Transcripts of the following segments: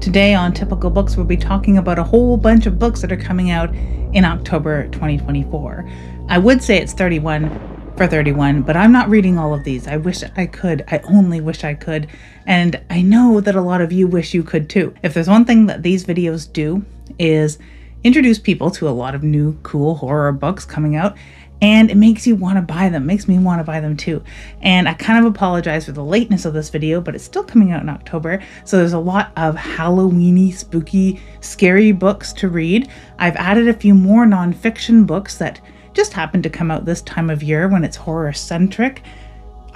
Today on Typical Books, we'll be talking about a whole bunch of books that are coming out in October 2024. I would say it's 31 for 31, but I'm not reading all of these. I wish I could. I only wish I could. And I know that a lot of you wish you could too. If there's one thing that these videos do is introduce people to a lot of new cool horror books coming out, and it makes you want to buy them. Makes me want to buy them too. And I kind of apologize for the lateness of this video, but it's still coming out in October. So there's a lot of Halloween-y, spooky, scary books to read. I've added a few more nonfiction books that just happen to come out this time of year when it's horror-centric.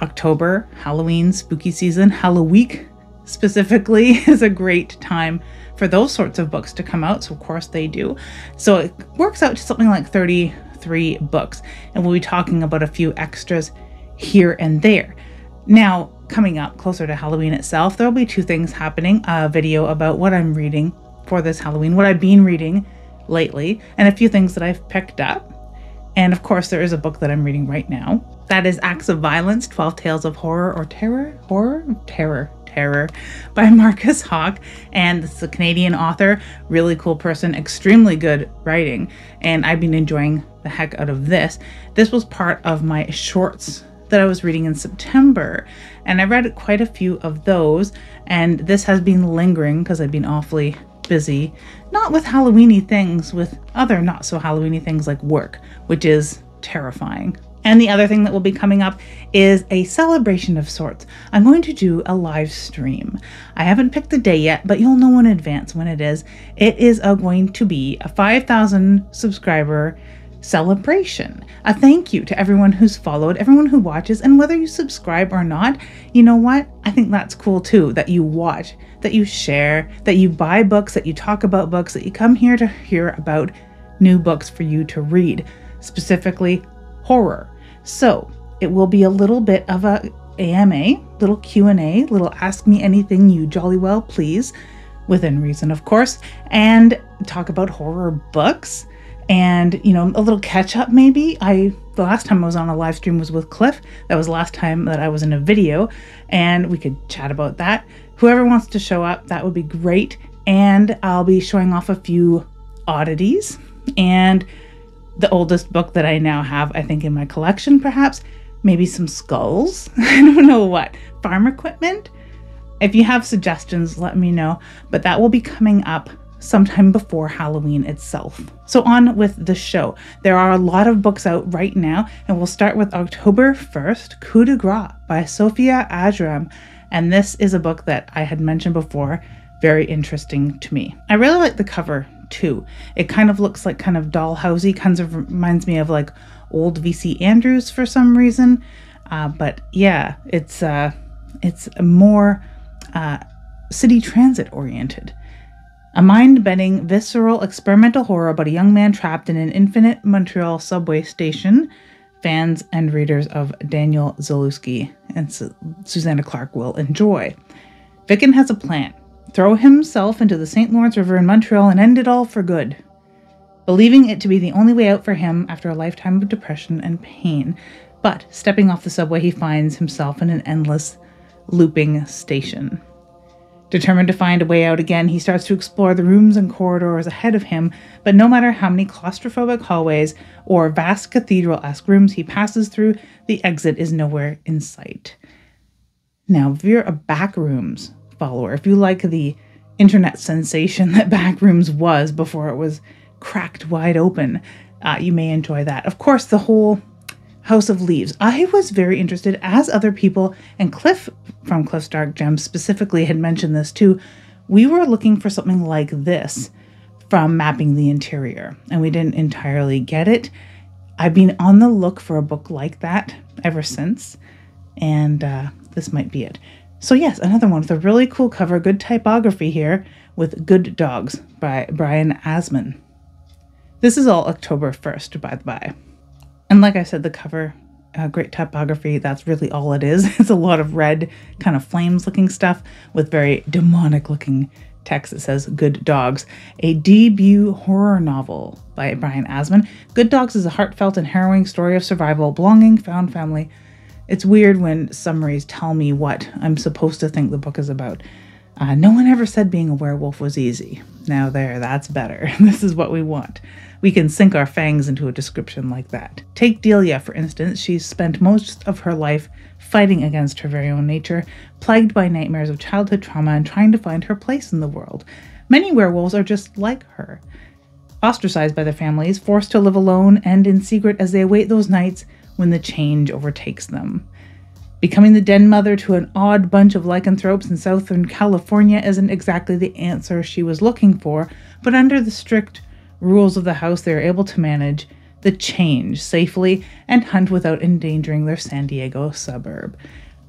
October, Halloween, spooky season, Halloweek specifically is a great time for those sorts of books to come out. So of course they do. So it works out to something like 33 books, and we'll be talking about a few extras here and there. Now, coming up closer to Halloween itself, there'll be two things happening: a video about what I'm reading for this Halloween, what I've been reading lately, and a few things that I've picked up. And of course, there is a book that I'm reading right now. That is Acts of Violence, 12 Tales of Horror or Terror? Terror by Marcus Hawk. And this is a Canadian author, really cool person, extremely good writing. And I've been enjoying the heck out of this. This was part of my shorts that I was reading in September. And I read quite a few of those. And this has been lingering because I've been awfully busy, not with Halloween-y things, with other not so Halloween-y things like work, which is terrifying. And the other thing that will be coming up is a celebration of sorts. I'm going to do a live stream. I haven't picked the day yet, but you'll know in advance when it is. It is going to be a 5,000 subscriber celebration. A thank you to everyone who's followed, everyone who watches, and whether you subscribe or not, you know what? I think that's cool too, that you watch, that you share, that you buy books, that you talk about books, that you come here to hear about new books for you to read, specifically horror. So it will be a little bit of a AMA, little Q&A, little ask me anything you jolly well please, within reason of course, and talk about horror books. And, you know, a little catch up maybe. The last time I was on a live stream was with Cliff. That was the last time that I was in a video, and we could chat about that. Whoever wants to show up, that would be great. And I'll be showing off a few oddities and the oldest book that I now have, I think, in my collection, perhaps. Maybe some skulls. I don't know what. Farm equipment. If you have suggestions, let me know. But that will be coming up sometime before Halloween itself. So on with the show. There are a lot of books out right now, and we'll start with October 1st, Coup de Grace by Sophia Ajram. And this is a book that I had mentioned before, very interesting to me. I really like the cover too. It kind of looks like kind of dollhousey, kind of reminds me of like old VC Andrews for some reason. But yeah, it's more city transit oriented. A mind-bending, visceral, experimental horror about a young man trapped in an infinite Montreal subway station. Fans and readers of Daniel Zalewski and Susanna Clark will enjoy. Vickin has a plan. Throw himself into the St. Lawrence River in Montreal and end it all for good. Believing it to be the only way out for him after a lifetime of depression and pain. But stepping off the subway, he finds himself in an endless, looping station. Determined to find a way out again, he starts to explore the rooms and corridors ahead of him, but no matter how many claustrophobic hallways or vast cathedral-esque rooms he passes through, the exit is nowhere in sight. Now, if you're a Backrooms follower, if you like the internet sensation that Backrooms was before it was cracked wide open, you may enjoy that. Of course, the whole House of Leaves. I was very interested, as other people, and Cliff from Cliff's Dark Gems specifically had mentioned this too. We were looking for something like this from Mapping the Interior, and we didn't entirely get it. I've been on the look for a book like that ever since, and this might be it. So yes, another one with a really cool cover, good typography here, with Good Dogs by Brian Asman. This is all October 1st, by the by. And like I said, the cover, great typography, that's really all it is. It's a lot of red, kind of flames-looking stuff with very demonic-looking text that says Good Dogs, a debut horror novel by Brian Asman. Good Dogs is a heartfelt and harrowing story of survival, belonging, found family. It's weird when summaries tell me what I'm supposed to think the book is about. No one ever said being a werewolf was easy. Now that's better. This is what we want. We can sink our fangs into a description like that. Take Delia, for instance. She's spent most of her life fighting against her very own nature, plagued by nightmares of childhood trauma and trying to find her place in the world. Many werewolves are just like her, ostracized by their families, forced to live alone and in secret as they await those nights when the change overtakes them. Becoming the den mother to an odd bunch of lycanthropes in Southern California isn't exactly the answer she was looking for, but under the strict rules of the house, they are able to manage the change safely and hunt without endangering their San Diego suburb.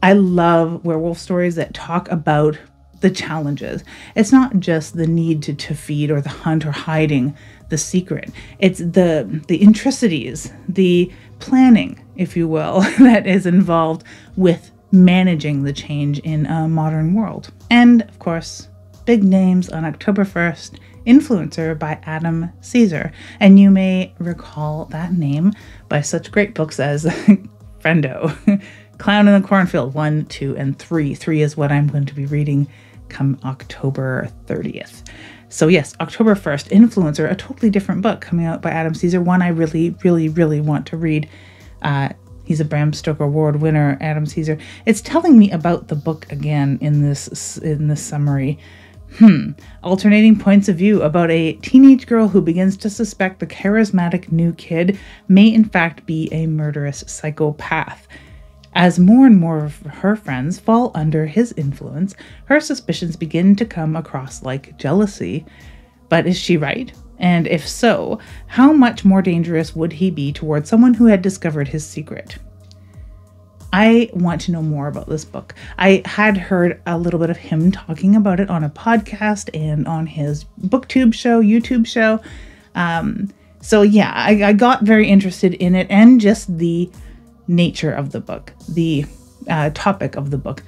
I love werewolf stories that talk about the challenges. It's not just the need to feed or the hunt or hiding the secret. It's the intricacies, the planning, if you will, that is involved with managing the change in a modern world. And of course, big names on October 1st, Influencer by Adam Cesar. And you may recall that name by such great books as Friendo, Clown in the Cornfield 1, 2, and 3. 3 is what I'm going to be reading come October 30th. So yes, October 1st, Influencer, a totally different book coming out by Adam Cesar, one I really, really, really want to read. He's a Bram Stoker Award winner, Adam Cesar. It's telling me about the book again in this summary. Alternating points of view about a teenage girl who begins to suspect the charismatic new kid may in fact be a murderous psychopath. As more and more of her friends fall under his influence, her suspicions begin to come across like jealousy. But is she right? And if so, how much more dangerous would he be towards someone who had discovered his secret? I want to know more about this book. I had heard a little bit of him talking about it on a podcast and on his BookTube show, YouTube show. So yeah, I got very interested in it and just the nature of the book, the topic of the book.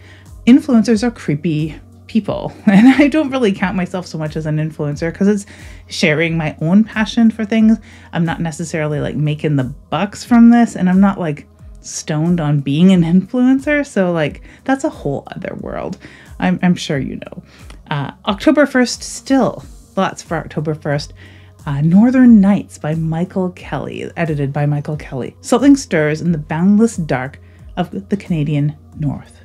Influencers are creepy people, and I don't really count myself so much as an influencer because it's sharing my own passion for things. I'm not necessarily like making the bucks from this, and I'm not like stoned on being an influencer, so like that's a whole other world. I'm sure you know. October 1st, still lots for October 1st. Northern Nights by Michael Kelly, edited by Michael Kelly. Something stirs in the boundless dark of the Canadian North.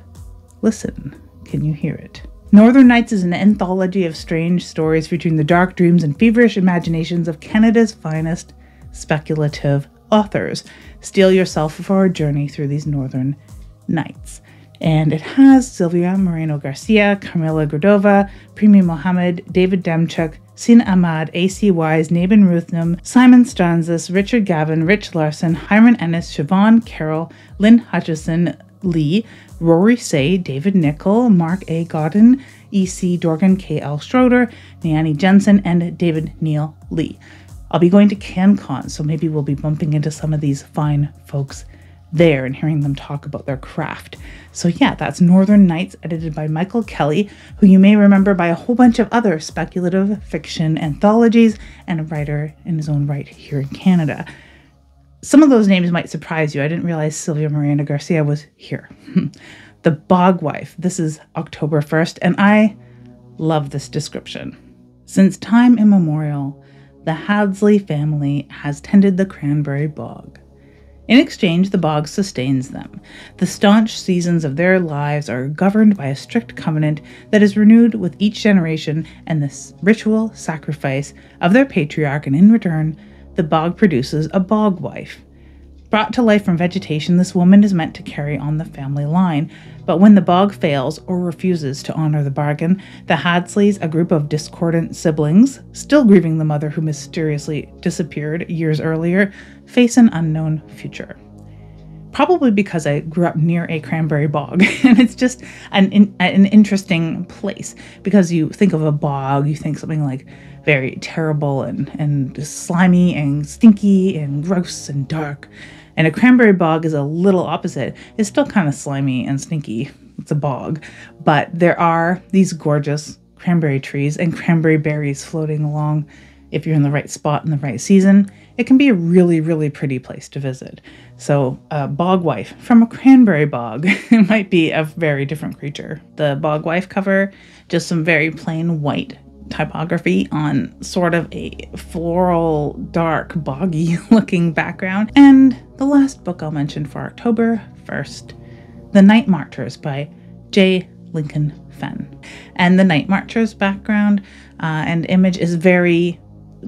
Listen, can you hear it? Northern Nights is an anthology of strange stories featuring the dark dreams and feverish imaginations of Canada's finest speculative authors. Steel yourself for a journey through these Northern Nights. And it has Silvia Moreno Garcia, Carmela Gordova, Primi Mohammed, David Demchuk, Sina Ahmad, A.C. Wise, Nabin Ruthnam, Simon Stranzis, Richard Gavin, Rich Larson, Hiram Ennis, Siobhan Carroll, Lynn Hutchison Lee, Rory Say, David Nickel, Mark A. Godden, E.C. Dorgan, K.L. Schroeder, Niani Jensen, and David Neil Lee. I'll be going to CanCon, so maybe we'll be bumping into some of these fine folks there and hearing them talk about their craft. So yeah, that's Northern Nights, edited by Michael Kelly, who you may remember by a whole bunch of other speculative fiction anthologies and a writer in his own right here in Canada. Some of those names might surprise you. I didn't realize Silvia Moreno Garcia was here. The Bog Wife. This is October 1st, and I love this description. Since time immemorial, the Hadsley family has tended the cranberry bog. In exchange, the bog sustains them. The staunch seasons of their lives are governed by a strict covenant that is renewed with each generation and the ritual sacrifice of their patriarch, and in return, the bog produces a bog wife. Brought to life from vegetation, this woman is meant to carry on the family line, but when the bog fails or refuses to honor the bargain, the Hadsleys, a group of discordant siblings, still grieving the mother who mysteriously disappeared years earlier, face an unknown future. Probably because I grew up near a cranberry bog, and it's just an interesting place, because you think of a bog, you think something like very terrible and slimy and stinky and gross and dark. And a cranberry bog is a little opposite. It's still kind of slimy and stinky. It's a bog. But there are these gorgeous cranberry trees and cranberry berries floating along if you're in the right spot in the right season, it can be a really, really pretty place to visit. So a bog wife from a cranberry bog might be a very different creature. The bog wife cover, just some very plain white typography on sort of a floral, dark, boggy looking background. And the last book I'll mention for October 1st, The Night Marchers by J. Lincoln Fenn. And the Night Marchers background and image is very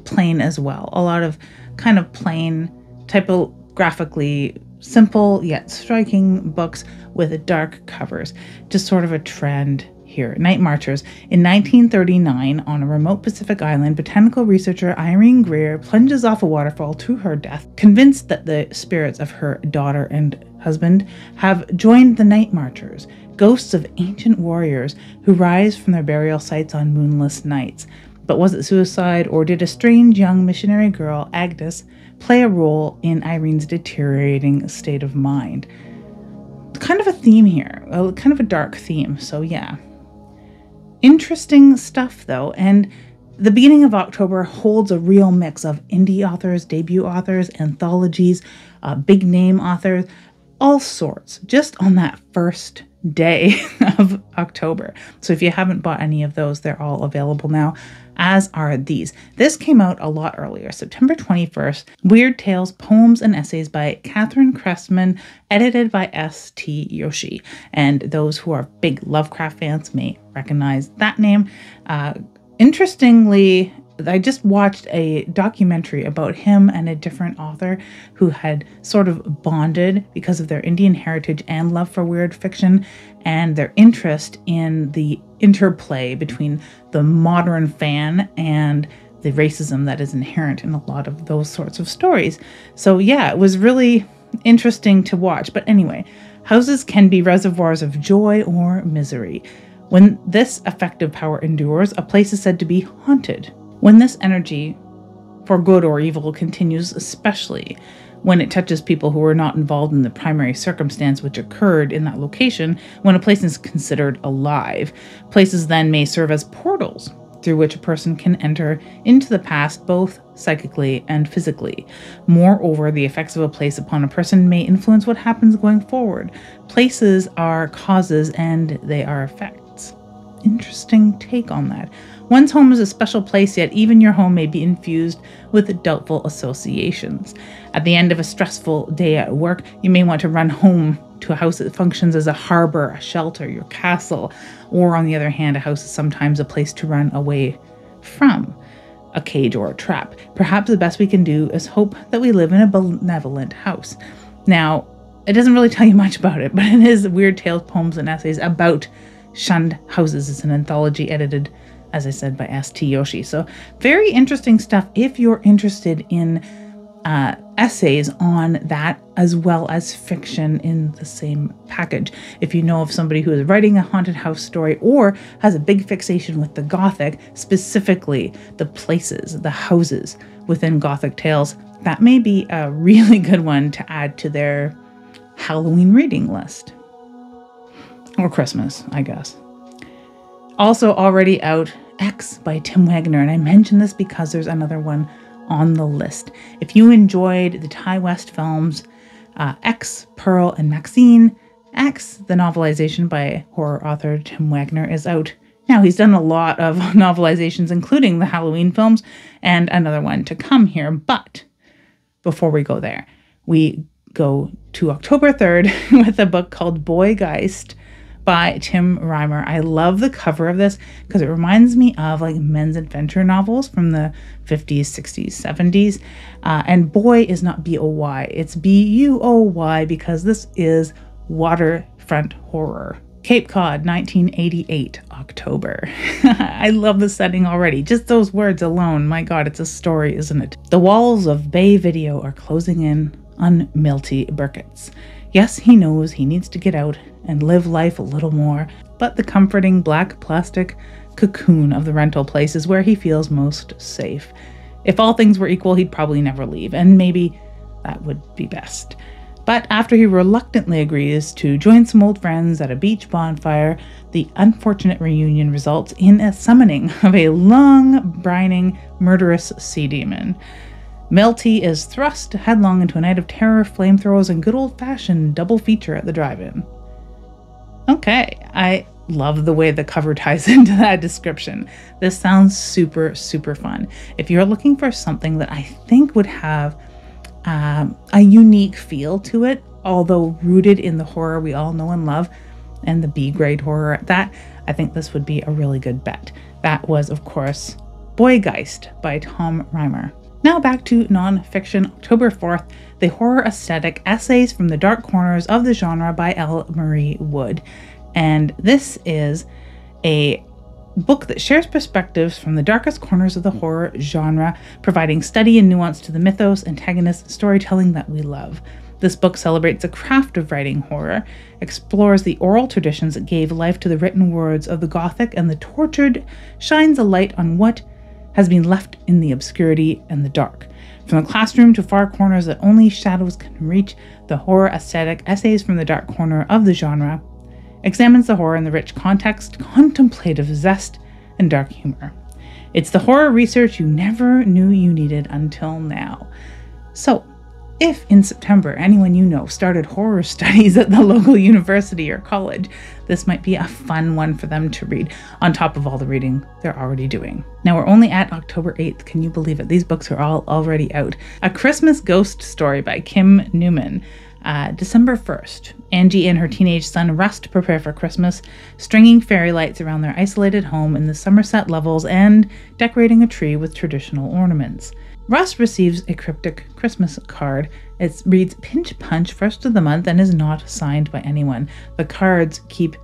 plain as well. A lot of kind of plain, typographically simple yet striking books with dark covers. Just sort of a trend here. Night Marchers. In 1939, on a remote Pacific island, botanical researcher Irene Greer plunges off a waterfall to her death, convinced that the spirits of her daughter and husband have joined the Night Marchers, ghosts of ancient warriors who rise from their burial sites on moonless nights. But was it suicide, or did a strange young missionary girl, Agnes, play a role in Irene's deteriorating state of mind? Kind of a theme here, kind of a dark theme, so yeah. Interesting stuff though, and the beginning of October holds a real mix of indie authors, debut authors, anthologies, big name authors, all sorts, just on that first day of October. So if you haven't bought any of those, they're all available now, as are these. This came out a lot earlier, September 21st, Weird Tales, Poems and Essays by Catherine Cressman, edited by S.T. Yoshi. And those who are big Lovecraft fans may recognize that name. Interestingly, I just watched a documentary about him and a different author who had sort of bonded because of their Indian heritage and love for weird fiction and their interest in the interplay between the modern fan and the racism that is inherent in a lot of those sorts of stories. So yeah, it was really interesting to watch. But anyway, houses can be reservoirs of joy or misery. When this effective power endures, a place is said to be haunted. When this energy, for good or evil, continues, especially when it touches people who are not involved in the primary circumstance which occurred in that location, when a place is considered alive, places then may serve as portals through which a person can enter into the past both psychically and physically. Moreover, the effects of a place upon a person may influence what happens going forward. Places are causes and they are effects. Interesting take on that. One's home is a special place, yet even your home may be infused with doubtful associations. At the end of a stressful day at work, you may want to run home to a house that functions as a harbor, a shelter, your castle, or on the other hand, a house is sometimes a place to run away from, a cage or a trap. Perhaps the best we can do is hope that we live in a benevolent house. Now, it doesn't really tell you much about it, but it is Weird Tales, Poems and Essays about shunned houses. It's an anthology edited, as I said, by S.T. Yoshi. So very interesting stuff if you're interested in essays on that as well as fiction in the same package. If you know of somebody who is writing a haunted house story or has a big fixation with the Gothic, specifically the places, the houses within Gothic tales, that may be a really good one to add to their Halloween reading list. Or Christmas, I guess. Also already out, X by Tim Wagner, and I mention this because there's another one on the list. If you enjoyed the Ti West films, X, Pearl, and Maxine, X, the novelization by horror author Tim Wagner, is out now. He's done a lot of novelizations, including the Halloween films, and another one to come here. But before we go there, we go to October 3rd with a book called Boy Geist by Tim Reimer. I love the cover of this because it reminds me of like men's adventure novels from the 50s, 60s, 70s. And boy is not B-O-Y, it's B-U-O-Y because this is waterfront horror. Cape Cod, 1988, October. I love the setting already. Just those words alone. My God, it's a story, isn't it? The walls of Bay Video are closing in on Milty Burkitts. Yes, he knows he needs to get out and live life a little more, but the comforting black plastic cocoon of the rental place is where he feels most safe. If all things were equal, he'd probably never leave, and maybe that would be best. But after he reluctantly agrees to join some old friends at a beach bonfire, the unfortunate reunion results in a summoning of a long, brining murderous sea demon. Melty is thrust headlong into a night of terror, flamethrowers, and good old-fashioned double feature at the drive-in. Okay, I love the way the cover ties into that description. This sounds super, super fun. If you're looking for something that I think would have a unique feel to it, although rooted in the horror we all know and love, and the B-grade horror at that, I think this would be a really good bet. That was, of course, Boygeist by Tom Reimer. Now back to nonfiction. October 4th, The Horror Aesthetic, Essays from the Dark Corners of the Genre by L. Marie Wood. And this is a book that shares perspectives from the darkest corners of the horror genre, providing study and nuance to the mythos, antagonists, storytelling that we love. This book celebrates the craft of writing horror, explores the oral traditions that gave life to the written words of the Gothic and the tortured, shines a light on what has been left in the obscurity and the dark. From the classroom to far corners that only shadows can reach, The Horror Aesthetic, Essays from the Dark Corner of the Genre, examines the horror in the rich context, contemplative zest, and dark humor. It's the horror research you never knew you needed until now. So, if in September anyone you know started horror studies at the local university or college, this might be a fun one for them to read, on top of all the reading they're already doing. Now we're only at October 8th, can you believe it? These books are all already out. A Christmas Ghost Story by Kim Newman. December 1st, Angie and her teenage son Rust to prepare for Christmas, stringing fairy lights around their isolated home in the Somerset levels and decorating a tree with traditional ornaments. Rust receives a cryptic Christmas card. It reads Pinch Punch, first of the month, and is not signed by anyone. The cards keep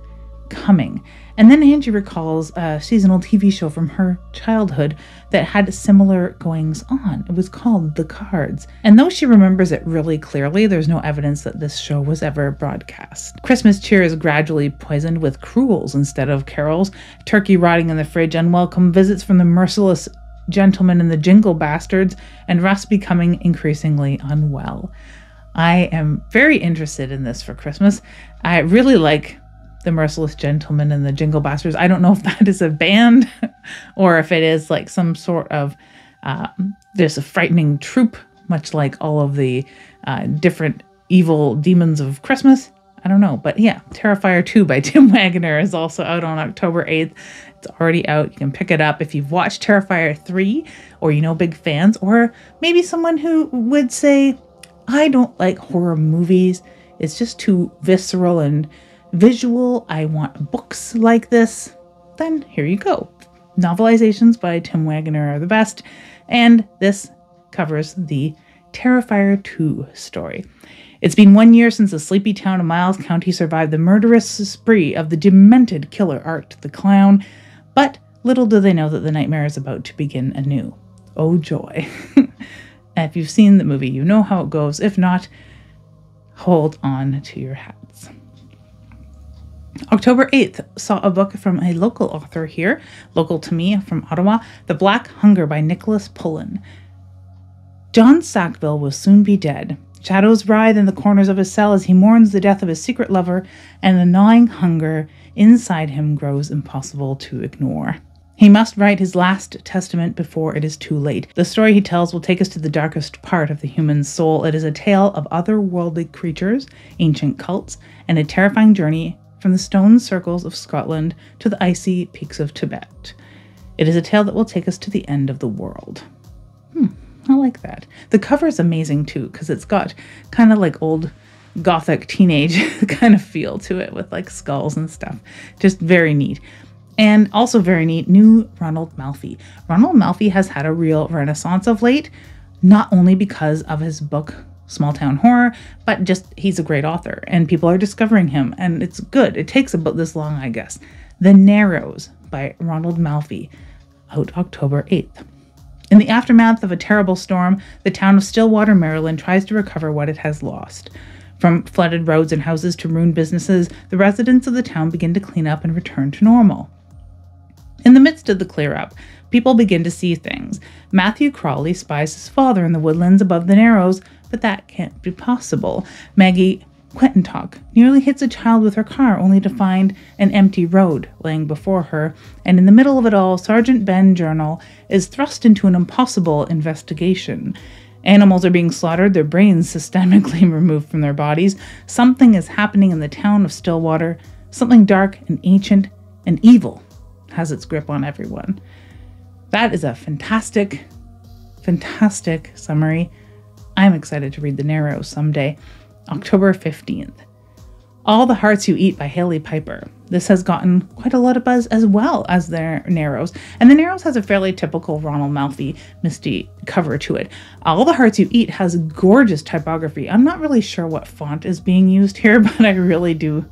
coming. And then Angie recalls a seasonal TV show from her childhood that had similar goings on. It was called The Cards. And though she remembers it really clearly, there's no evidence that this show was ever broadcast. Christmas cheer is gradually poisoned with cruels instead of carols, turkey rotting in the fridge, unwelcome visits from the merciless gentleman and the Jingle Bastards, and Russ becoming increasingly unwell. I am very interested in this for Christmas. I really like the Merciless Gentleman and the Jingle Bastards. I don't know if that is a band or if it is like some sort of there's a frightening troupe, much like all of the different evil demons of Christmas. I don't know, but yeah, Terrifier 2 by Tim Wagner is also out on October 8th. It's already out. You can pick it up if you've watched Terrifier 3 or you know big fans, or maybe someone who would say, I don't like horror movies. It's just too visceral and visual. I want books like this. Then here you go. Novelizations by Tim Wagner are the best, and this covers the Terrifier 2 story. It's been 1 year since the sleepy town of Miles County survived the murderous spree of the demented killer Art the Clown, but little do they know that the nightmare is about to begin anew. Oh joy. If you've seen the movie, you know how it goes. If not, hold on to your hats. October 8th saw a book from a local author here, local to me, from Ottawa, The Black Hunger by Nicholas Pullen. John Sackville will soon be dead. Shadows writhe in the corners of his cell as he mourns the death of his secret lover, and the gnawing hunger inside him grows impossible to ignore. He must write his last testament before it is too late. The story he tells will take us to the darkest part of the human soul. It is a tale of otherworldly creatures, ancient cults, and a terrifying journey from the stone circles of Scotland to the icy peaks of Tibet. It is a tale that will take us to the end of the world. I like that. The cover is amazing too, because it's got kind of like old gothic teenage kind of feel to it with like skulls and stuff. Just very neat. And also very neat, new Ronald Malfi. Ronald Malfi has had a real renaissance of late, not only because of his book Small Town Horror, but just he's a great author and people are discovering him and it's good. It takes about this long, I guess. The Narrows by Ronald Malfi, out October 8th. In the aftermath of a terrible storm, the town of Stillwater, Maryland tries to recover what it has lost. From flooded roads and houses to ruined businesses, the residents of the town begin to clean up and return to normal. In the midst of the clear-up, people begin to see things. Matthew Crawley spies his father in the woodlands above the Narrows, but that can't be possible. Maggie Quentintock nearly hits a child with her car only to find an empty road laying before her, and in the middle of it all, Sergeant Ben Journal is thrust into an impossible investigation. Animals are being slaughtered, their brains systemically removed from their bodies. Something is happening in the town of Stillwater. Something dark and ancient and evil has its grip on everyone. That is a fantastic, fantastic summary. I'm excited to read the Narrows someday. October 15th. All the Hearts You Eat by Hailey Piper. This has gotten quite a lot of buzz as well as their Narrows. And the Narrows has a fairly typical Ronald Malfi Misty cover to it. All the Hearts You Eat has gorgeous typography. I'm not really sure what font is being used here, but I really do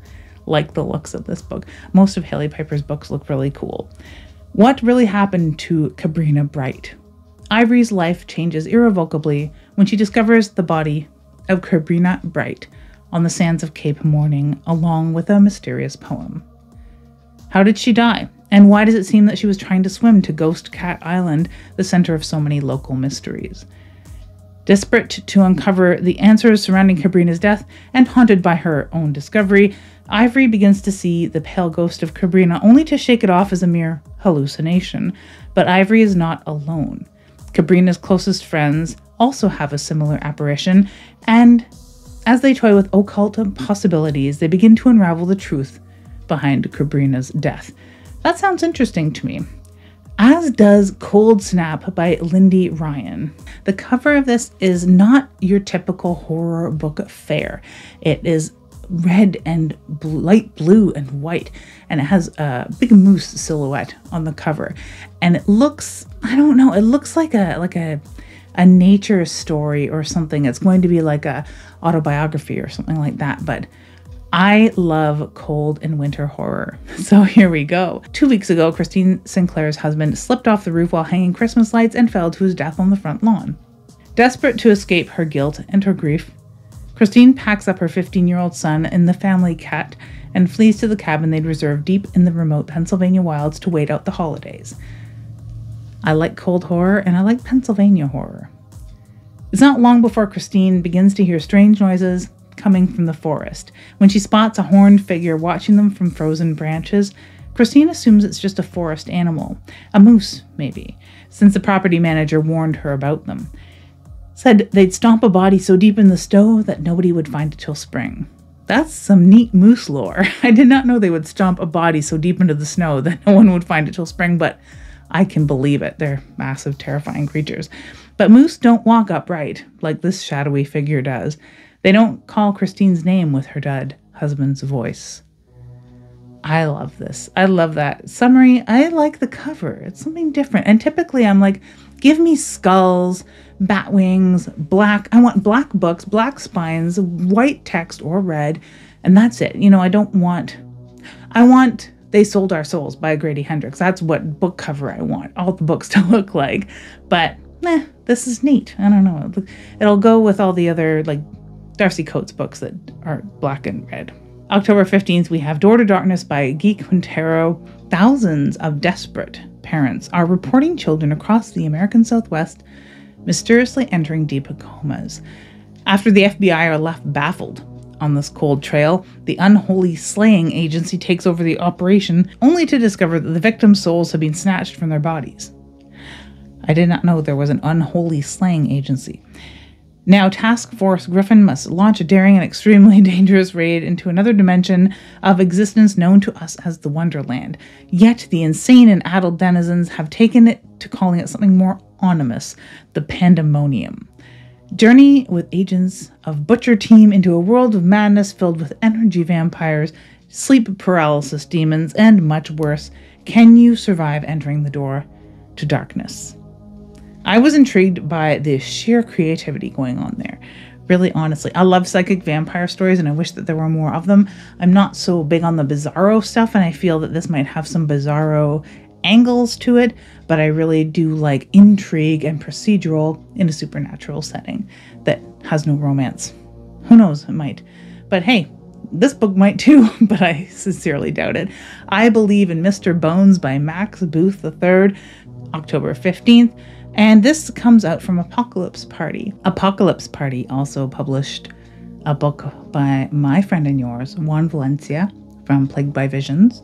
like the looks of this book. Most of Hailey Piper's books look really cool. What really happened to Cabrina Bright? Ivory's life changes irrevocably when she discovers the body of Cabrina Bright on the sands of Cape Morning, along with a mysterious poem. How did she die? And why does it seem that she was trying to swim to Ghost Cat Island, the center of so many local mysteries? Desperate to uncover the answers surrounding Cabrina's death and haunted by her own discovery, Ivory begins to see the pale ghost of Cabrina, only to shake it off as a mere hallucination. But Ivory is not alone. Cabrina's closest friends also have a similar apparition, and as they toy with occult possibilities, they begin to unravel the truth behind Cabrina's death. That sounds interesting to me. As does Cold Snap by Lindy Ryan. The cover of this is not your typical horror book fare. It is red and light blue and white, and it has a big moose silhouette on the cover. And it looks, I don't know, it looks like a nature story or something. It's going to be like a autobiography or something like that, but I love cold and winter horror. So here we go. 2 weeks ago, Christine Sinclair's husband slipped off the roof while hanging Christmas lights and fell to his death on the front lawn. Desperate to escape her guilt and her grief, Christine packs up her 15-year-old son in the family cat and flees to the cabin they'd reserved deep in the remote Pennsylvania wilds to wait out the holidays. I like cold horror and I like Pennsylvania horror. It's not long before Christine begins to hear strange noises coming from the forest. When she spots a horned figure watching them from frozen branches, Christine assumes it's just a forest animal, a moose maybe, since the property manager warned her about them. Said they'd stomp a body so deep in the snow that nobody would find it till spring. That's some neat moose lore. I did not know they would stomp a body so deep into the snow that no one would find it till spring, but I can believe it. They're massive, terrifying creatures. But moose don't walk upright like this shadowy figure does. They don't call Christine's name with her dead husband's voice. I love this. I love that. Summary, I like the cover. It's something different. And typically I'm like, give me skulls, bat wings, black. I want black books, black spines, white text or red, and that's it. You know, I want They Sold Our Souls by Grady Hendrix. That's what book cover I want all the books to look like. But this is neat. I don't know. It'll go with all the other like Darcy Coates books that are black and red. October 15th, we have Door to Darkness by Guy Quintero. Thousands of desperate parents are reporting children across the American Southwest mysteriously entering deep comas. After the FBI are left baffled on this cold trail, the Unholy Slaying Agency takes over the operation, only to discover that the victims' souls have been snatched from their bodies. I did not know there was an Unholy Slaying Agency. Now, Task Force Griffin must launch a daring and extremely dangerous raid into another dimension of existence known to us as the Wonderland. Yet, the insane and addled denizens have taken it to calling it something more ominous, the Pandemonium. Journey with agents of Butcher Team into a world of madness filled with energy vampires, sleep paralysis demons, and much worse. Can you survive entering the door to darkness? I was intrigued by the sheer creativity going on there. Really, honestly, I love psychic vampire stories and I wish that there were more of them. I'm not so big on the bizarro stuff and I feel that this might have some bizarro angles to it, but I really do like intrigue and procedural in a supernatural setting that has no romance. Who knows, it might. But hey, this book might too, but I sincerely doubt it. I Believe in Mr. Bones by Max Booth III, October 15th. And this comes out from Apocalypse Party. Apocalypse Party also published a book by my friend and yours, Juan Valencia, from Plagued by Visions,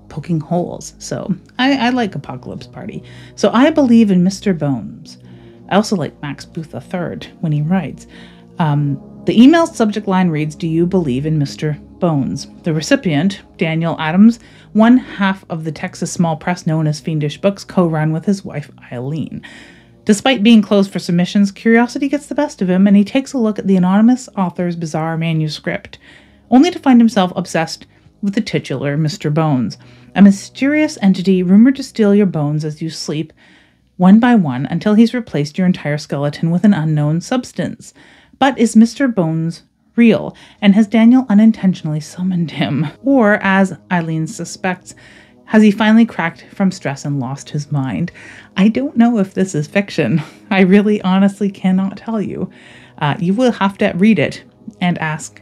poking holes. So I like Apocalypse Party. So I believe in Mr. Bones. I also like Max Booth III when he writes. The email subject line reads, "Do you believe in Mr. Bones?" The recipient, Daniel Adams, one half of the Texas small press known as Fiendish Books, co-run with his wife Eileen. Despite being closed for submissions, curiosity gets the best of him, and he takes a look at the anonymous author's bizarre manuscript, only to find himself obsessed with the titular Mr. Bones, a mysterious entity rumored to steal your bones as you sleep, one by one, until he's replaced your entire skeleton with an unknown substance. But is Mr. Bones real, and has Daniel unintentionally summoned him? Or, as Eileen suspects, has he finally cracked from stress and lost his mind? I don't know if this is fiction. I really honestly cannot tell you. You will have to read it and ask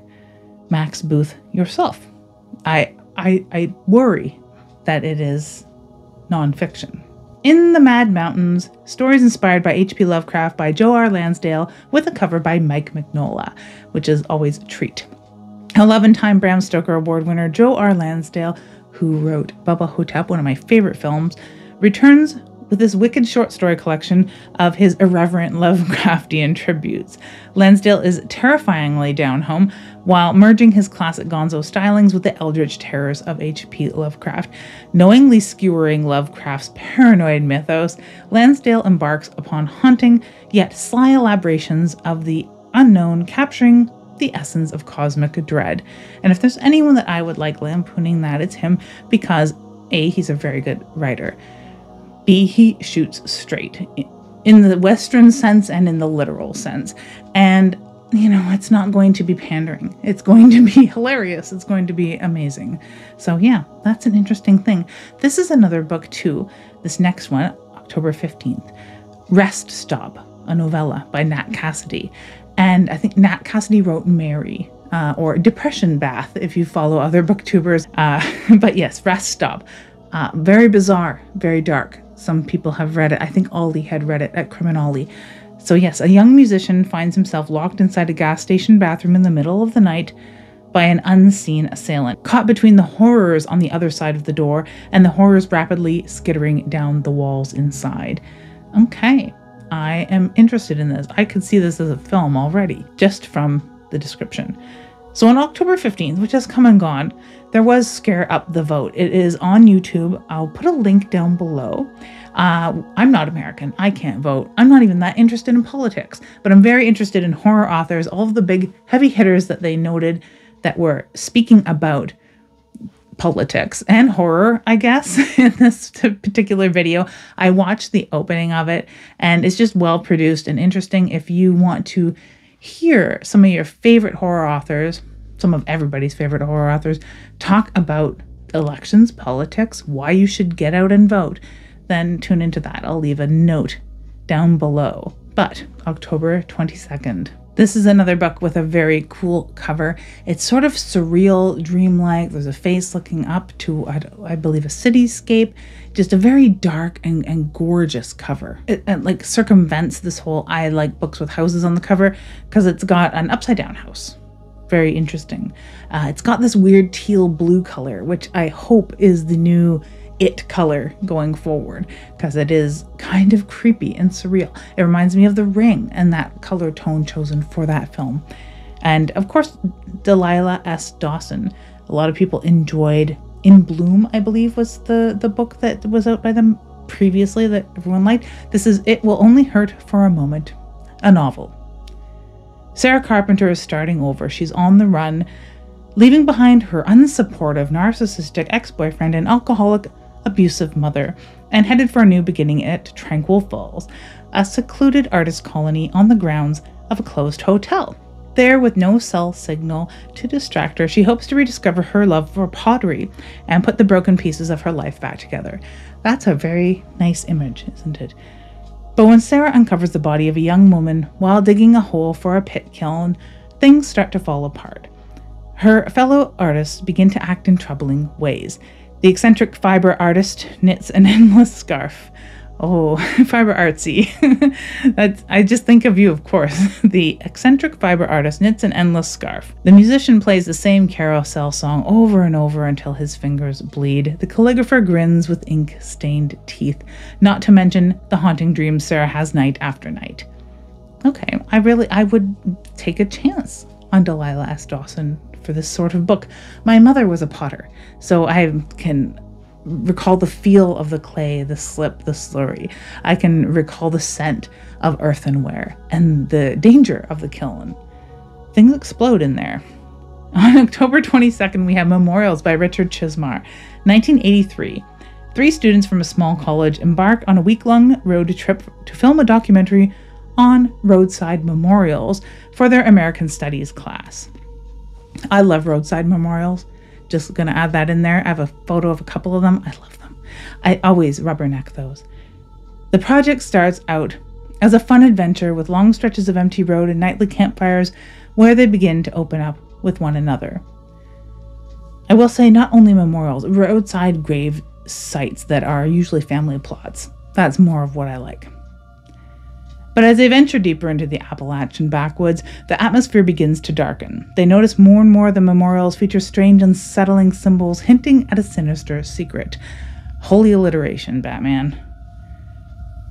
Max Booth yourself. I worry that it is nonfiction. In the Mad Mountains, stories inspired by H.P. Lovecraft by Joe R. Lansdale, with a cover by Mike Mignola, which is always a treat. 11-time Bram Stoker Award winner Joe R. Lansdale, who wrote Bubba Hotep, one of my favorite films, returns with this wicked short story collection of his irreverent Lovecraftian tributes. Lansdale is terrifyingly down home while merging his classic gonzo stylings with the eldritch terrors of H.P. Lovecraft. Knowingly skewering Lovecraft's paranoid mythos, Lansdale embarks upon haunting yet sly elaborations of the unknown, capturing the essence of cosmic dread. And if there's anyone that I would like lampooning that, it's him, because A, he's a very good writer. B, he shoots straight in the Western sense and in the literal sense. And, it's not going to be pandering. It's going to be hilarious. It's going to be amazing. So yeah, that's an interesting thing. This is another book too. This next one, October 15th, Rest Stop, a novella by Nat Cassidy. And I think Nat Cassidy wrote Mary, or Depression Bath, if you follow other booktubers. But yes, Rest Stop. Very bizarre, very dark. Some people have read it. I think Ollie had read it at Criminale. So yes, a young musician finds himself locked inside a gas station bathroom in the middle of the night by an unseen assailant, caught between the horrors on the other side of the door and the horrors rapidly skittering down the walls inside. Okay, I am interested in this. I could see this as a film already, just from the description. So on October 15th, which has come and gone, there was Scare Up the Vote. It is on YouTube. I'll put a link down below. I'm not American. I can't vote. I'm not even that interested in politics, but I'm very interested in horror authors, all of the big heavy hitters that they noted that were speaking about politics and horror, I guess, in this particular video. I watched the opening of it, and it's just well produced and interesting. If you want to hear some of your favorite horror authors, some of everybody's favorite horror authors, talk about elections, politics, why you should get out and vote, then tune into that. I'll leave a note down below. But October 22nd. This is another book with a very cool cover. It's sort of surreal, dreamlike. There's a face looking up to, I believe, a cityscape. Just a very dark and gorgeous cover. It like circumvents this whole I like books with houses on the cover, because it's got an upside down house. Very interesting. It's got this weird teal blue color, which I hope is the new it color going forward, because it is kind of creepy and surreal. It reminds me of The Ring and that color tone chosen for that film. And of course, Delilah S. Dawson. A lot of people enjoyed In Bloom, I believe was the book that was out by them previously that everyone liked. This is It Will Only Hurt for a Moment, a novel. Sarah Carpenter is starting over. She's on the run, leaving behind her unsupportive, narcissistic ex-boyfriend and alcoholic, abusive mother, and headed for a new beginning at Tranquil Falls, a secluded artist colony on the grounds of a closed hotel. There, with no cell signal to distract her, she hopes to rediscover her love for pottery and put the broken pieces of her life back together. That's a very nice image, isn't it? But when Sarah uncovers the body of a young woman while digging a hole for a pit kiln, things start to fall apart. Her fellow artists begin to act in troubling ways. The eccentric fiber artist knits an endless scarf Oh, fiber artsy. I just think of you, of course. The eccentric fiber artist knits an endless scarf. The musician plays the same carousel song over and over until his fingers bleed. The calligrapher grins with ink-stained teeth. Not to mention the haunting dreams Sarah has night after night. Okay, I would take a chance on Delilah S. Dawson for this sort of book. My mother was a potter, so I can recall the feel of the clay, the slip, the slurry. I can recall the scent of earthenware and the danger of the kiln. Things explode in there. On October 22nd, we have Memorials by Richard Chizmar. 1983. 3 students from a small college embark on a week-long road trip to film a documentary on roadside memorials for their American Studies class. I love roadside memorials. Just going to add that in there. I have a photo of a couple of them. I love them. I always rubberneck those. The project starts out as a fun adventure with long stretches of empty road and nightly campfires where they begin to open up with one another. I will say not only memorials, roadside grave sites that are usually family plots. That's more of what I like. But as they venture deeper into the Appalachian backwoods, the atmosphere begins to darken. They notice more and more the memorials feature strange, unsettling symbols hinting at a sinister secret. Holy alliteration, Batman.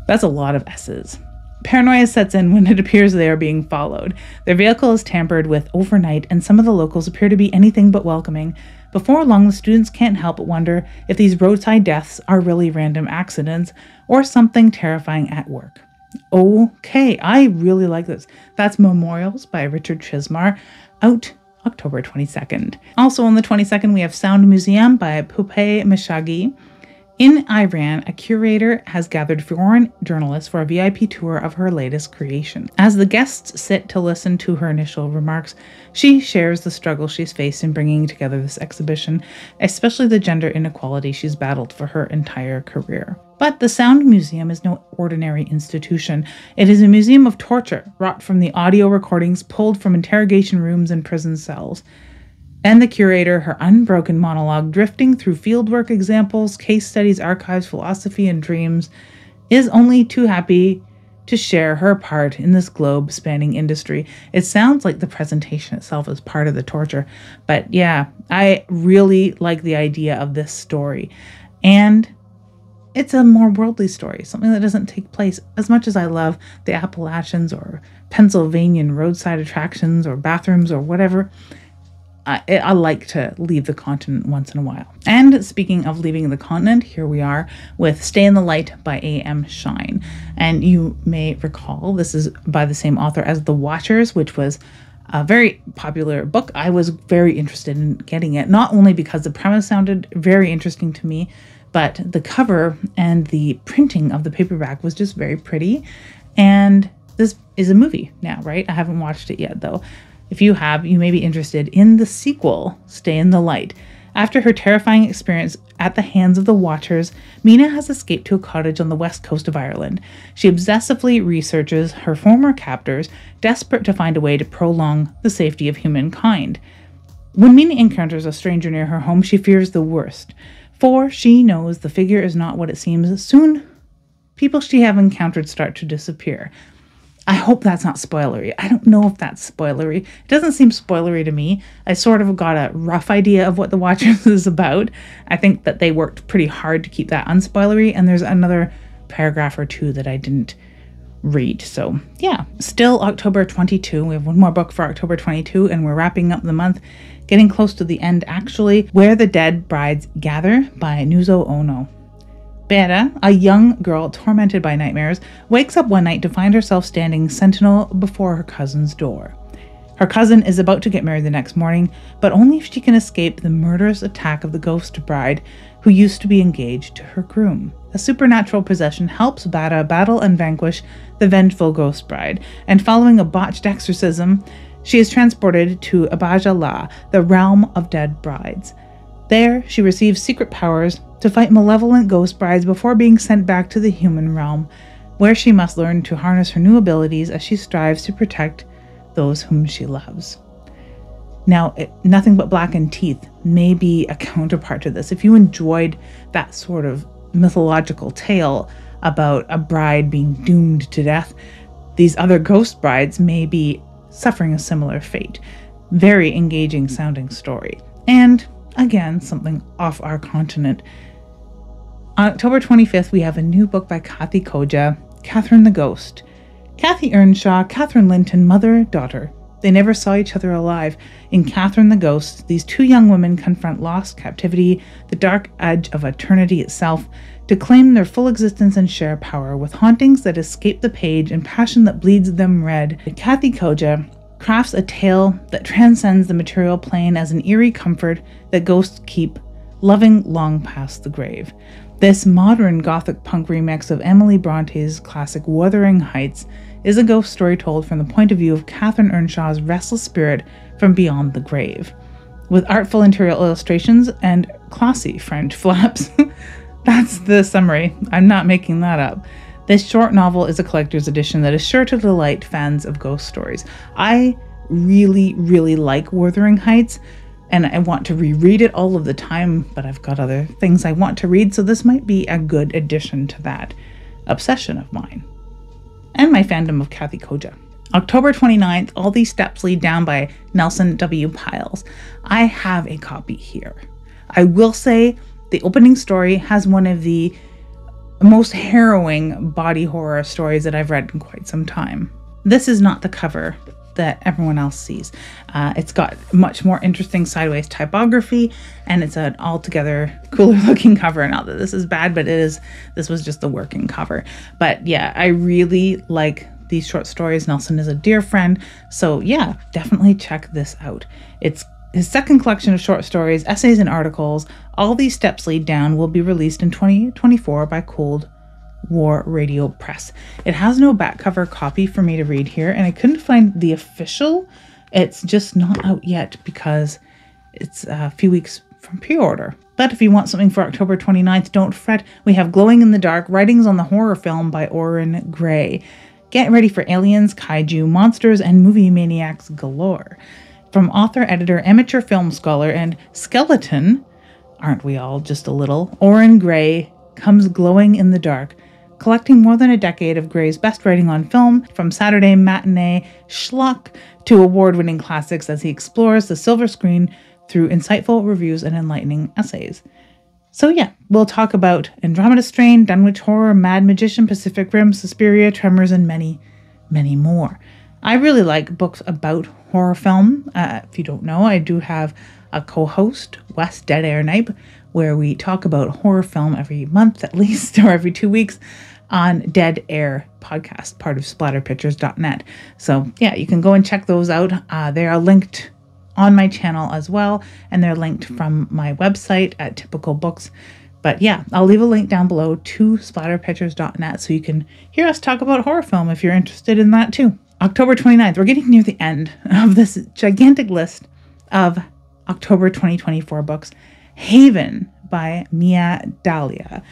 That's a lot of S's. Paranoia sets in when it appears they are being followed. Their vehicle is tampered with overnight, and some of the locals appear to be anything but welcoming. Before long, the students can't help but wonder if these roadside deaths are really random accidents or something terrifying at work. Okay, I really like this. That's Memorials by Richard Chizmar, out October 22nd. Also on the 22nd, we have Sound Museum by Poupée Meshagi. In Iran, a curator has gathered foreign journalists for a VIP tour of her latest creation. As the guests sit to listen to her initial remarks, she shares the struggle she's faced in bringing together this exhibition, especially the gender inequality she's battled for her entire career. But the Sound Museum is no ordinary institution. It is a museum of torture, wrought from the audio recordings pulled from interrogation rooms and prison cells. And the curator, her unbroken monologue, drifting through fieldwork examples, case studies, archives, philosophy, and dreams, is only too happy to share her part in this globe-spanning industry. It sounds like the presentation itself is part of the torture, but yeah, I really like the idea of this story. And it's a more worldly story, something that doesn't take place. As much as I love the Appalachians or Pennsylvanian roadside attractions or bathrooms or whatever, I like to leave the continent once in a while. And speaking of leaving the continent, here we are with Stay in the Light by A.M. Shine. And you may recall this is by the same author as The Watchers, which was a very popular book. I was very interested in getting it, not only because the premise sounded very interesting to me, but the cover and the printing of the paperback was just very pretty. And this is a movie now, right? I haven't watched it yet, though. If you have, you may be interested in the sequel, Stay in the Light. After her terrifying experience at the hands of the Watchers, Mina has escaped to a cottage on the west coast of Ireland. She obsessively researches her former captors, desperate to find a way to prolong the safety of humankind. When Mina encounters a stranger near her home, she fears the worst, for she knows the figure is not what it seems. Soon, people she have encountered start to disappear. I hope that's not spoilery. I don't know if that's spoilery. It doesn't seem spoilery to me. I sort of got a rough idea of what The Watchers is about. I think that they worked pretty hard to keep that unspoilery, and there's another paragraph or two that I didn't read. So yeah, still October 22. We have one more book for October 22, and we're wrapping up the month, getting close to the end actually. Where the Dead Brides Gather by Nuzo Ono. Bera, a young girl tormented by nightmares, wakes up one night to find herself standing sentinel before her cousin's door. Her cousin is about to get married the next morning, but only if she can escape the murderous attack of the ghost bride who used to be engaged to her groom. A supernatural possession helps Bera battle and vanquish the vengeful ghost bride, and following a botched exorcism, she is transported to Abaja La, the realm of dead brides. There, she receives secret powers to fight malevolent ghost brides before being sent back to the human realm, where she must learn to harness her new abilities as she strives to protect those whom she loves. Now, Nothing But Blackened Teeth may be a counterpart to this. If you enjoyed that sort of mythological tale, about a bride being doomed to death, these other ghost brides may be suffering a similar fate. Very engaging sounding story. And again, something off our continent. On October 25th, we have a new book by Kathy Koja, Catherine the Ghost. Kathy Earnshaw, Catherine Linton, mother-daughter. They never saw each other alive. In Catherine the Ghost, these two young women confront lost captivity, the dark edge of eternity itself, to claim their full existence and share power, with hauntings that escape the page and passion that bleeds them red. Kathy Koja crafts a tale that transcends the material plane as an eerie comfort that ghosts keep, loving long past the grave. This modern gothic punk remix of Emily Bronte's classic Wuthering Heights is a ghost story told from the point of view of Catherine Earnshaw's restless spirit from beyond the grave, with artful interior illustrations and classy French flaps. That's the summary. I'm not making that up. This short novel is a collector's edition that is sure to delight fans of ghost stories. I really, really like Wuthering Heights, and I want to reread it all of the time, but I've got other things I want to read, so this might be a good addition to that obsession of mine. And my fandom of Kathy Koja. October 29th, All These Steps Lead Down by Nelson W. Pyles. I have a copy here. I will say the opening story has one of the most harrowing body horror stories that I've read in quite some time. This is not the cover that everyone else sees. It's got much more interesting sideways typography, and it's an altogether cooler looking cover. Not that this is bad, but this was just the working cover. But yeah, I really like these short stories. Nelson is a dear friend, so yeah, definitely check this out. It's his second collection of short stories, essays, and articles. All These Steps Lead Down will be released in 2024 by Cold War Radio Press. It has no back cover copy for me to read here, and I couldn't find the official. It's just not out yet because it's a few weeks from pre-order. But if you want something for October 29th, don't fret. We have Glowing in the Dark, Writings on the Horror Film by Oren Gray. Get ready for aliens, kaiju, monsters, and movie maniacs galore. From author, editor, amateur film scholar, and skeleton, aren't we all just a little, Oren Gray comes glowing in the dark, collecting more than a decade of Gray's best writing on film, from Saturday matinee schlock to award-winning classics, as he explores the silver screen through insightful reviews and enlightening essays. So yeah, we'll talk about Andromeda Strain, Dunwich Horror, Mad Magician, Pacific Rim, Suspiria, Tremors, and many, many more. I really like books about horror film. If you don't know, I do have a co-host, Wes Dead Air Knipe, where we talk about horror film every month at least, or every 2 weeks, on Dead Air podcast, part of splatterpictures.net. So yeah, you can go and check those out. They are linked on my channel as well, and they're linked from my website at Typical Books. But yeah, I'll leave a link down below to splatterpictures.net so you can hear us talk about horror film if you're interested in that too. October 29th, we're getting near the end of this gigantic list of October 2024 books. Haven by Mia Dahlia.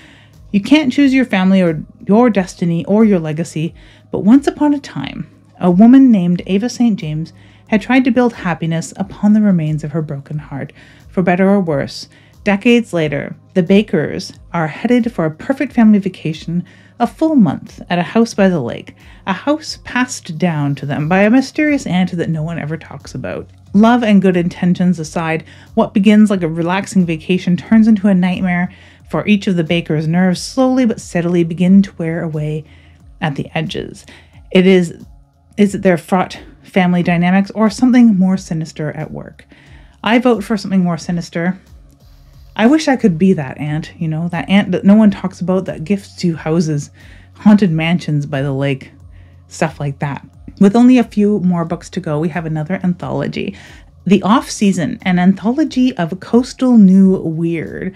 You can't choose your family or your destiny or your legacy, but once upon a time, a woman named Ava St. James had tried to build happiness upon the remains of her broken heart. For better or worse, decades later, the Bakers are headed for a perfect family vacation, a full month at a house by the lake, a house passed down to them by a mysterious aunt that no one ever talks about. Love and good intentions aside, what begins like a relaxing vacation turns into a nightmare, for each of the Bakers' nerves slowly but steadily begin to wear away at the edges. Is it their fraught family dynamics or something more sinister at work? I vote for something more sinister. I wish I could be that aunt, that aunt that no one talks about, that gifts you houses, haunted mansions by the lake, stuff like that. With only a few more books to go, we have another anthology, The Off Season, an anthology of coastal new weird.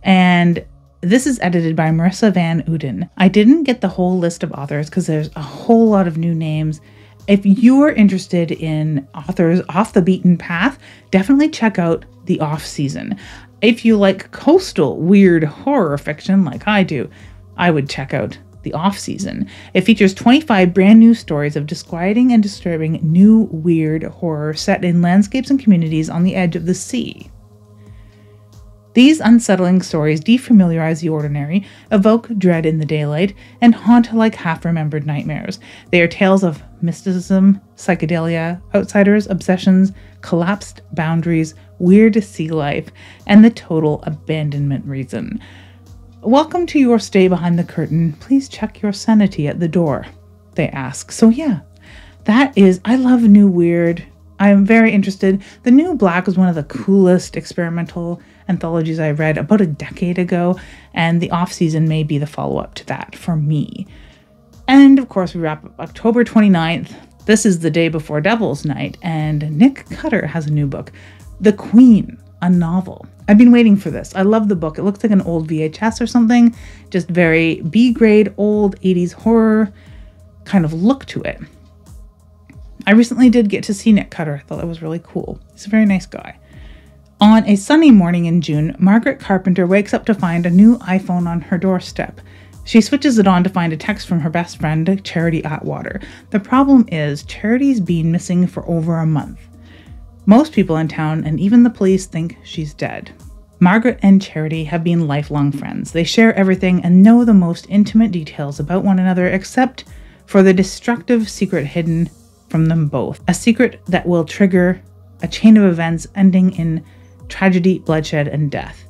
And this is edited by Marissa Van Uden. I didn't get the whole list of authors because there's a whole lot of new names. If you're interested in authors off the beaten path, definitely check out The Off Season. If you like coastal weird horror fiction like I do, I would check out The Off Season. It features 25 brand new stories of disquieting and disturbing new weird horror set in landscapes and communities on the edge of the sea. These unsettling stories defamiliarize the ordinary, evoke dread in the daylight, and haunt like half-remembered nightmares. They are tales of mysticism, psychedelia, outsiders, obsessions, collapsed boundaries, weird sea life, and the total abandonment reason. Welcome to your stay behind the curtain. Please check your sanity at the door, they ask. So yeah, that is, I love new weird. I'm very interested. The New Black was one of the coolest experimental anthologies I read about a decade ago, and the off-season may be the follow-up to that for me. And of course, we wrap up October 29th. This is the day before Devil's Night, and Nick Cutter has a new book, The Queen, a novel. I've been waiting for this. I love the book. It looks like an old VHS or something, just very B-grade, old 80s horror kind of look to it. I recently did get to see Nick Cutter. I thought that was really cool. He's a very nice guy. On a sunny morning in June, Margaret Carpenter wakes up to find a new iPhone on her doorstep. She switches it on to find a text from her best friend, Charity Atwater. The problem is, Charity's been missing for over a month. Most people in town, and even the police, think she's dead. Margaret and Charity have been lifelong friends. They share everything and know the most intimate details about one another, except for the destructive secret hidden from them both. A secret that will trigger a chain of events ending in tragedy, bloodshed, and death.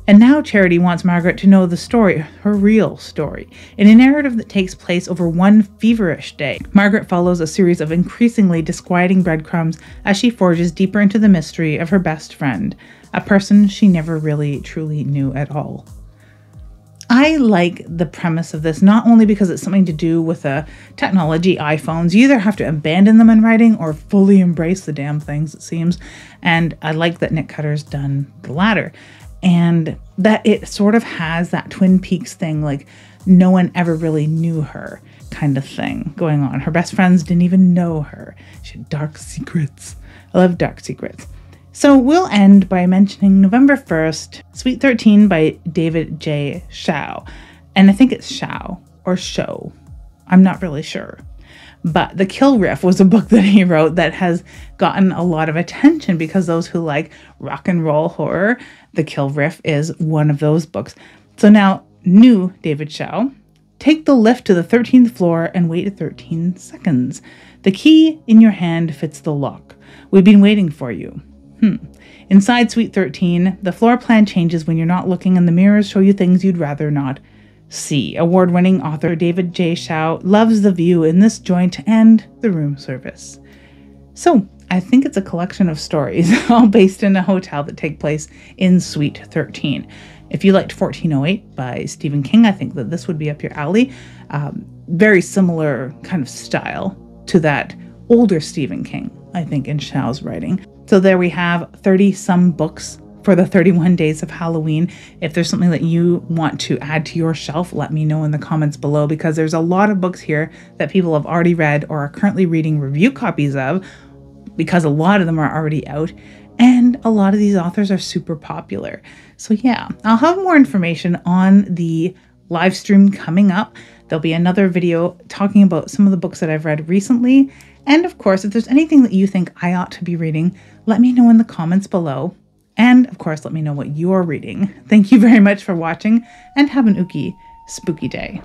And now Charity wants Margaret to know the story, her real story, in a narrative that takes place over one feverish day. Margaret follows a series of increasingly disquieting breadcrumbs as she forges deeper into the mystery of her best friend, a person she never really truly knew at all. I like the premise of this, not only because it's something to do with technology, iPhones. You either have to abandon them in writing or fully embrace the damn things, it seems. And I like that Nick Cutter's done the latter. And that it sort of has that Twin Peaks thing, like no one ever really knew her kind of thing going on. Her best friends didn't even know her. She had dark secrets. I love dark secrets. So we'll end by mentioning November 1st, Sweet 13 by David J. Shao. And I think it's Shao or Show. I'm not really sure. But The Kill Riff was a book that he wrote that has gotten a lot of attention because those who like rock and roll horror, The Kill Riff is one of those books. So now, new David Shao, take the lift to the 13th floor and wait 13 seconds. The key in your hand fits the lock. We've been waiting for you. Inside Suite 13, the floor plan changes when you're not looking and the mirrors show you things you'd rather not see. Award-winning author David J. Shao loves the view in this joint and the room service. So, I think it's a collection of stories, all based in a hotel that take place in Suite 13. If you liked 1408 by Stephen King, I think that this would be up your alley. Very similar kind of style to that older Stephen King, I think, in Shao's writing. So there we have 30-some books for the 31 days of Halloween. If there's something that you want to add to your shelf, let me know in the comments below, because there's a lot of books here that people have already read or are currently reading review copies of, because a lot of them are already out, and a lot of these authors are super popular. So yeah, I'll have more information on the live stream coming up. There'll be another video talking about some of the books that I've read recently. And of course, if there's anything that you think I ought to be reading, let me know in the comments below. And of course, let me know what you're reading. Thank you very much for watching, and have an ooky, spooky day.